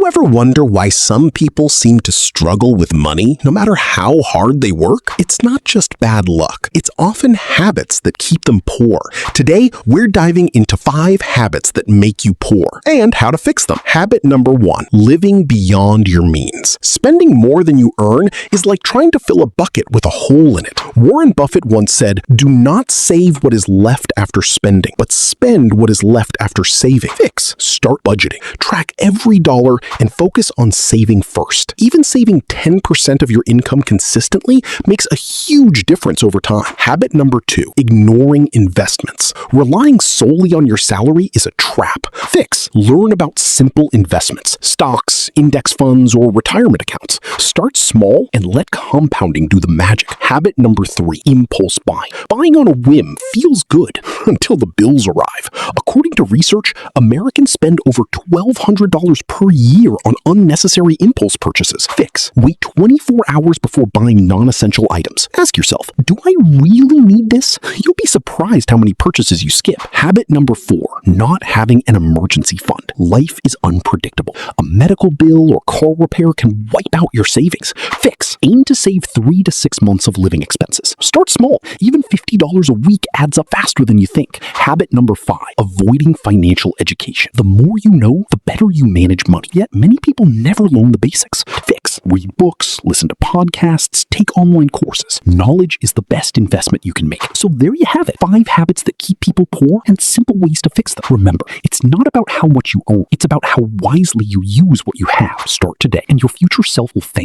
you ever wonder why some people seem to struggle with money no matter how hard they work? It's not just bad luck. It's often habits that keep them poor. Today, we're diving into 5 habits that make you poor and how to fix them. Habit number 1, living beyond your means. Spending more than you earn is like trying to fill a bucket with a hole in it. Warren Buffett once said, "Do not save what is left after spending, but spend what is left after saving." Fix. Start budgeting. Track every dollar and focus on saving first. Even saving 10% of your income consistently makes a huge difference over time. Habit number 2, ignoring investments. Relying solely on your salary is a trap. Fix. Learn about simple investments, stocks, index funds, or retirement accounts. Start small and let compounding do the magic. Habit number 3, impulse buying. Buying on a whim feels good until the bills arrive. According to research, Americans spend over $1,200 per year on unnecessary impulse purchases. Fix. Wait 24 hours before buying non-essential items. Ask yourself, do I really need this? You'll be surprised how many purchases you skip. Habit number 4, not having an emergency fund. Life is unpredictable. A medical bill or car repair can wipe out your savings. Fix. Aim to save 3 to 6 months of living expenses. Start small. Even $50 a week adds up faster than you think. Habit number 5, avoiding financial education. The more you know, the better you manage money. Yet many people never learn the basics. Fix. Read books, listen to podcasts, take online courses. Knowledge is the best investment you can make. So there you have it. 5 habits that keep people poor and simple ways to fix them. Remember, it's not about how much you own. It's about how wisely you use what you have. Start today, and your future self will thank you.